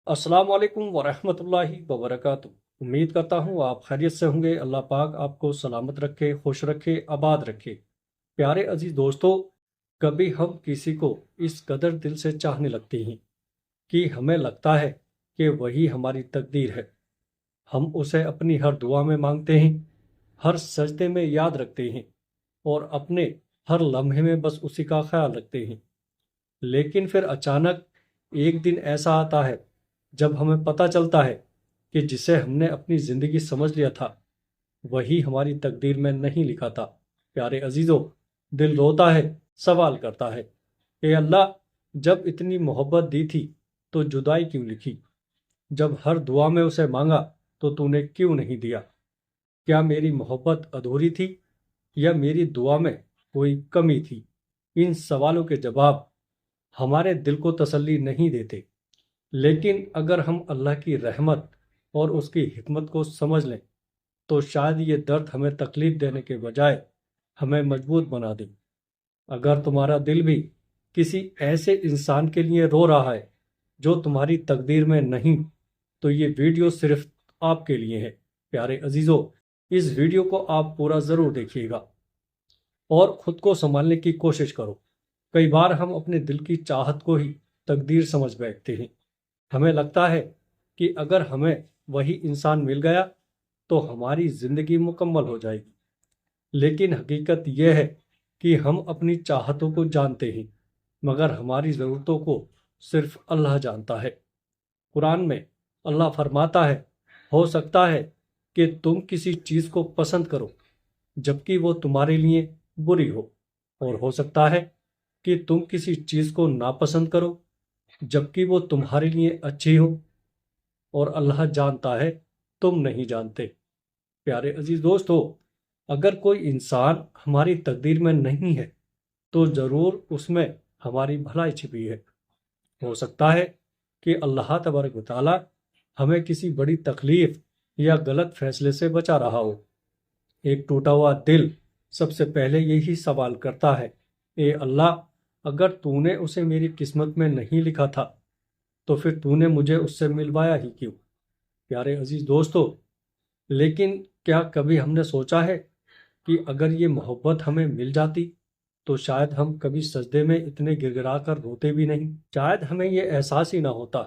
अस्सलाम वालेकुम वरहमत llahi वबरकातुहू। उम्मीद करता हूँ आप खैरियत से होंगे। अल्लाह पाक आपको सलामत रखे, खुश रखे, आबाद रखे। प्यारे अजीज दोस्तों, कभी हम किसी को इस कदर दिल से चाहने लगते हैं कि हमें लगता है कि वही हमारी तकदीर है। हम उसे अपनी हर दुआ में मांगते हैं, हर सजदे में याद रखते हैं और अपने हर लम्हे में बस उसी का ख्याल रखते हैं। लेकिन फिर अचानक एक दिन ऐसा आता है जब हमें पता चलता है कि जिसे हमने अपनी ज़िंदगी समझ लिया था वही हमारी तकदीर में नहीं लिखा था। प्यारे अजीज़ों, दिल रोता है, सवाल करता है कि अल्लाह, जब इतनी मोहब्बत दी थी तो जुदाई क्यों लिखी? जब हर दुआ में उसे मांगा तो तूने क्यों नहीं दिया? क्या मेरी मोहब्बत अधूरी थी या मेरी दुआ में कोई कमी थी? इन सवालों के जवाब हमारे दिल को तसल्ली नहीं देते। लेकिन अगर हम अल्लाह की रहमत और उसकी हिकमत को समझ लें तो शायद ये दर्द हमें तकलीफ देने के बजाय हमें मजबूत बना दे। अगर तुम्हारा दिल भी किसी ऐसे इंसान के लिए रो रहा है जो तुम्हारी तकदीर में नहीं, तो ये वीडियो सिर्फ आपके लिए है। प्यारे अजीज़ों, इस वीडियो को आप पूरा ज़रूर देखिएगा और ख़ुद को संभालने की कोशिश करो। कई बार हम अपने दिल की चाहत को ही तकदीर समझ बैठते हैं। हमें लगता है कि अगर हमें वही इंसान मिल गया तो हमारी ज़िंदगी मुकम्मल हो जाएगी। लेकिन हकीकत यह है कि हम अपनी चाहतों को जानते हैं, मगर हमारी ज़रूरतों को सिर्फ अल्लाह जानता है। कुरान में अल्लाह फरमाता है, हो सकता है कि तुम किसी चीज़ को पसंद करो जबकि वो तुम्हारे लिए बुरी हो, और हो सकता है कि तुम किसी चीज़ को नापसंद करो जबकि वो तुम्हारे लिए अच्छी हो, और अल्लाह जानता है, तुम नहीं जानते। प्यारे अजीज दोस्तों, अगर कोई इंसान हमारी तकदीर में नहीं है तो ज़रूर उसमें हमारी भलाई छिपी है। हो सकता है कि अल्लाह तबारक व तआला हमें किसी बड़ी तकलीफ या गलत फैसले से बचा रहा हो। एक टूटा हुआ दिल सबसे पहले यही सवाल करता है, ए अल्लाह, अगर तूने उसे मेरी किस्मत में नहीं लिखा था तो फिर तूने मुझे उससे मिलवाया ही क्यों? प्यारे अजीज दोस्तों, लेकिन क्या कभी हमने सोचा है कि अगर ये मोहब्बत हमें मिल जाती तो शायद हम कभी सजदे में इतने गिड़गिड़ा कर रोते भी नहीं। शायद हमें ये एहसास ही ना होता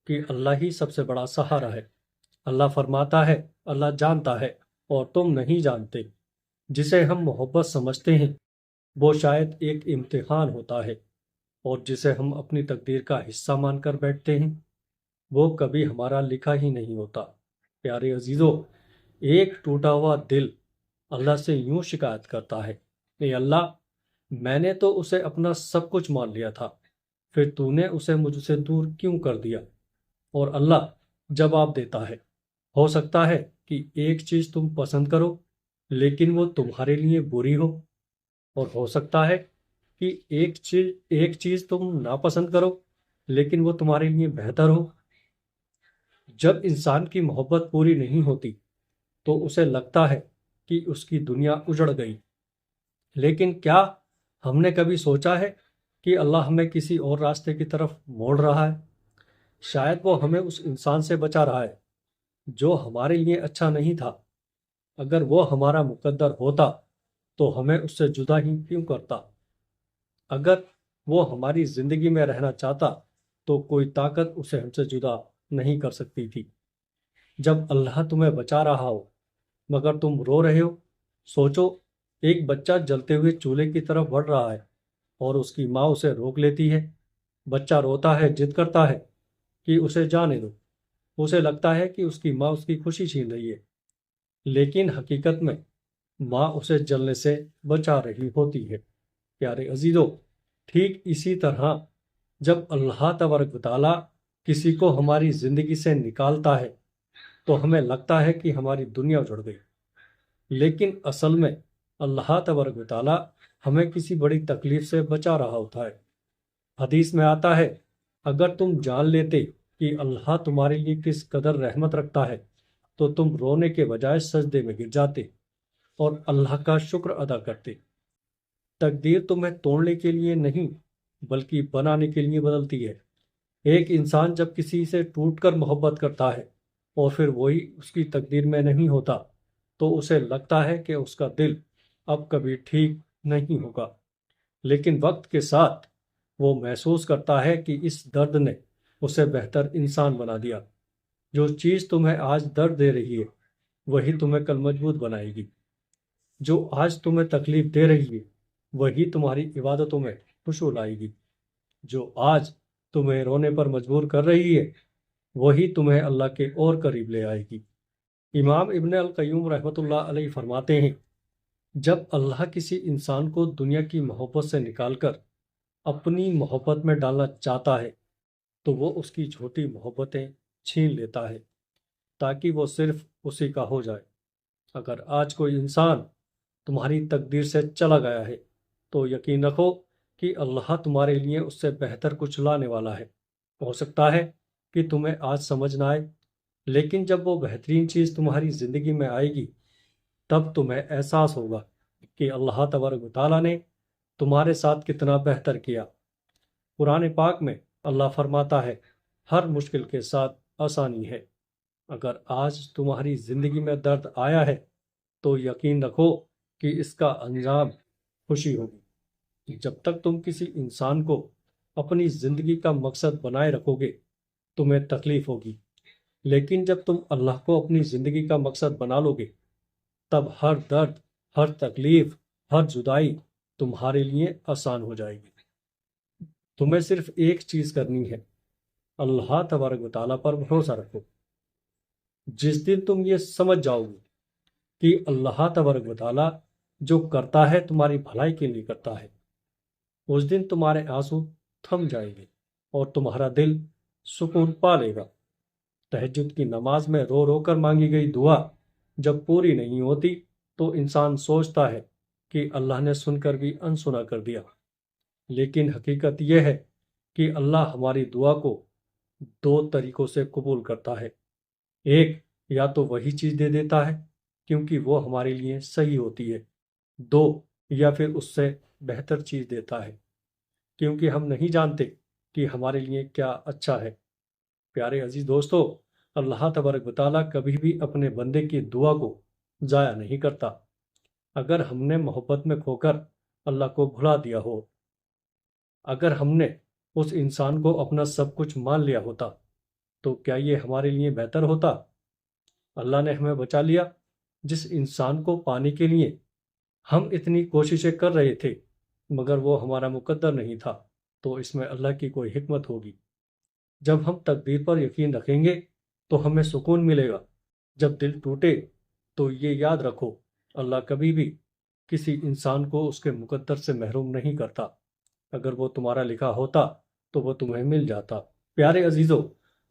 कि अल्लाह ही सबसे बड़ा सहारा है। अल्लाह फरमाता है, अल्लाह जानता है और तुम नहीं जानते। जिसे हम मोहब्बत समझते हैं वो शायद एक इम्तिहान होता है, और जिसे हम अपनी तकदीर का हिस्सा मानकर बैठते हैं वो कभी हमारा लिखा ही नहीं होता। प्यारे अजीजों, एक टूटा हुआ दिल अल्लाह से यूं शिकायत करता है, ए अल्लाह, मैंने तो उसे अपना सब कुछ मान लिया था, फिर तूने उसे मुझसे दूर क्यों कर दिया? और अल्लाह जवाब देता है, हो सकता है कि एक चीज़ तुम पसंद करो लेकिन वो तुम्हारे लिए बुरी और हो सकता है कि एक चीज़ तुम नापसंद करो लेकिन वो तुम्हारे लिए बेहतर हो। जब इंसान की मोहब्बत पूरी नहीं होती तो उसे लगता है कि उसकी दुनिया उजड़ गई। लेकिन क्या हमने कभी सोचा है कि अल्लाह हमें किसी और रास्ते की तरफ मोड़ रहा है? शायद वो हमें उस इंसान से बचा रहा है जो हमारे लिए अच्छा नहीं था। अगर वो हमारा मुकद्दर होता तो हमें उससे जुदा ही क्यों करता? अगर वो हमारी ज़िंदगी में रहना चाहता तो कोई ताकत उसे हमसे जुदा नहीं कर सकती थी। जब अल्लाह तुम्हें बचा रहा हो मगर तुम रो रहे हो, सोचो, एक बच्चा जलते हुए चूल्हे की तरफ बढ़ रहा है और उसकी माँ उसे रोक लेती है। बच्चा रोता है, जिद करता है कि उसे जाने दो। उसे लगता है कि उसकी माँ उसकी खुशी छीन रही है, लेकिन हकीकत में माँ उसे जलने से बचा रही होती है। प्यारे अजीजों, ठीक इसी तरह जब अल्लाह तबारक व तआला किसी को हमारी ज़िंदगी से निकालता है तो हमें लगता है कि हमारी दुनिया उजड़ गई। लेकिन असल में अल्लाह तबारक व तआला हमें किसी बड़ी तकलीफ से बचा रहा होता है। हदीस में आता है, अगर तुम जान लेते कि अल्लाह तुम्हारे लिए किस कदर रहमत रखता है तो तुम रोने के बजाय सजदे में गिर जाते और अल्लाह का शुक्र अदा करते। तकदीर तुम्हें तोड़ने के लिए नहीं बल्कि बनाने के लिए बदलती है। ایک انسان جب کسی سے ٹوٹ کر محبت کرتا ہے اور پھر وہی اس کی تقدیر میں نہیں ہوتا تو اسے لگتا ہے کہ اس کا دل اب کبھی ٹھیک نہیں ہوگا، لیکن وقت کے ساتھ وہ محسوس کرتا ہے کہ اس درد نے اسے بہتر انسان بنا دیا۔ جو چیز تمہیں آج درد دے رہی ہے وہی تمہیں کل مضبوط بنائے گی۔ جو آج تمہیں تکلیف دے رہی ہے وہی تمہاری عبادتوں میں خوشبو لائے گی۔ جو آج تمہیں رونے پر مجبور کر رہی ہے وہی تمہیں اللہ کے اور قریب لے آئے گی۔ امام ابن القیم رحمۃ اللہ علیہ فرماتے ہیں، جب اللہ کسی انسان کو دنیا کی محبت سے نکال کر اپنی محبت میں ڈالنا چاہتا ہے تو وہ اس کی چھوٹی محبتیں چھین لیتا ہے تاکہ وہ صرف اسی کا ہو جائے۔ اگر آج کوئی انسان تمہاری تقدیر سے چلا گیا ہے تو یقین رکھو کہ اللہ تمہارے لیے اس سے بہتر کچھ لانے والا ہے۔ ہو سکتا ہے کہ تمہیں آج سمجھ نہ آئے، لیکن جب وہ بہترین چیز تمہاری زندگی میں آئے گی تب تمہیں احساس ہوگا کہ اللہ تبارک و تعالیٰ نے تمہارے ساتھ کتنا بہتر کیا۔ قرآن پاک میں اللہ فرماتا ہے، ہر مشکل کے ساتھ آسانی ہے۔ اگر آج تمہاری زندگی میں درد آیا ہے تو یقین رکھو کہ اس کا انجام خوشی ہوگی۔ جب تک تم کسی انسان کو اپنی زندگی کا مقصد بنائے رکھو گے تمہیں تکلیف ہوگی، لیکن جب تم اللہ کو اپنی زندگی کا مقصد بنا لو گے تب ہر درد، ہر تکلیف، ہر جدائی تمہارے لیے آسان ہو جائے گی۔ تمہیں صرف ایک چیز کرنی ہے، اللہ تبارک و تعالیٰ پر بھروسہ رکھو۔ جس دن تم یہ سمجھ جاؤ گے کہ اللہ تبارک و تعالیٰ جو کرتا ہے تمہاری بھلائی کے لیے کرتا ہے، اس دن تمہارے آنسو تھم جائیں گے اور تمہارا دل سکون پا لے گا۔ تہجد کی نماز میں رو رو کر مانگی گئی دعا جب پوری نہیں ہوتی تو انسان سوچتا ہے کہ اللہ نے سن کر بھی انسنا کر دیا، لیکن حقیقت یہ ہے کہ اللہ ہماری دعا کو دو طریقوں سے قبول کرتا ہے۔ ایک، یا تو وہی چیز دے دیتا ہے کیونکہ وہ ہمارے لیے صحیح ہوتی ہے۔ دو، یا پھر اس سے بہتر چیز دیتا ہے کیونکہ ہم نہیں جانتے کہ ہمارے لیے کیا اچھا ہے۔ پیارے عزیز دوستو، اللہ تبارک و تعالیٰ کبھی بھی اپنے بندے کی دعا کو ضائع نہیں کرتا۔ اگر ہم نے محبت میں کھو کر اللہ کو بھلا دیا ہو، اگر ہم نے اس انسان کو اپنا سب کچھ مان لیا ہوتا تو کیا یہ ہمارے لیے بہتر ہوتا؟ اللہ نے ہمیں بچا لیا۔ جس انسان کو پانے کے لیے ہم اتنی کوششیں کر رہے تھے مگر وہ ہمارا مقدر نہیں تھا، تو اس میں اللہ کی کوئی حکمت ہوگی۔ جب ہم تقدیر پر یقین رکھیں گے تو ہمیں سکون ملے گا۔ جب دل ٹوٹے تو یہ یاد رکھو، اللہ کبھی بھی کسی انسان کو اس کے مقدر سے محروم نہیں کرتا۔ اگر وہ تمہارا لکھا ہوتا تو وہ تمہیں مل جاتا۔ پیارے عزیزو،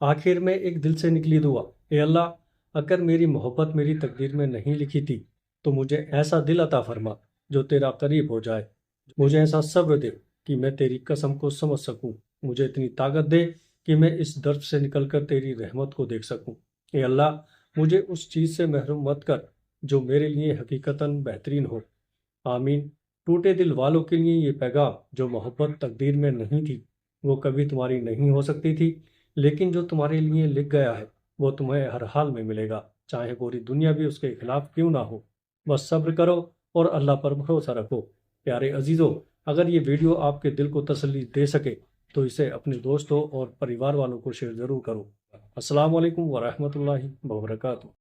آخر میں ایک دل سے نکلی دعا، اے اللہ، اگر میری محبت میری تقدیر میں نہیں لکھی تھی تو مجھے ایسا دل عطا فرما جو تیرا قریب ہو جائے۔ مجھے ایسا صبر دے کہ میں تیری قسم کو سمجھ سکوں۔ مجھے اتنی طاقت دے کہ میں اس درد سے نکل کر تیری رحمت کو دیکھ سکوں۔ اے اللہ، مجھے اس چیز سے محروم مت کر جو میرے لیے حقیقتاً بہترین ہو۔ آمین۔ ٹوٹے دل والوں کے لیے یہ پیغام، جو محبت تقدیر میں نہیں تھی وہ کبھی تمہاری نہیں ہو سکتی تھی، لیکن جو تمہارے لیے لکھ گیا ہے وہ تمہیں ہر حال میں ملے گا، چاہے پوری دنیا بھی اس کے خلاف کیوں نہ ہو۔ بس صبر کرو اور اللہ پر بھروسہ رکھو۔ پیارے عزیزو، اگر یہ ویڈیو آپ کے دل کو تسلی دے سکے تو اسے اپنے دوستوں اور پریوار والوں کو شیئر ضرور کرو۔ السلام علیکم ورحمۃ اللہ وبرکاتہ۔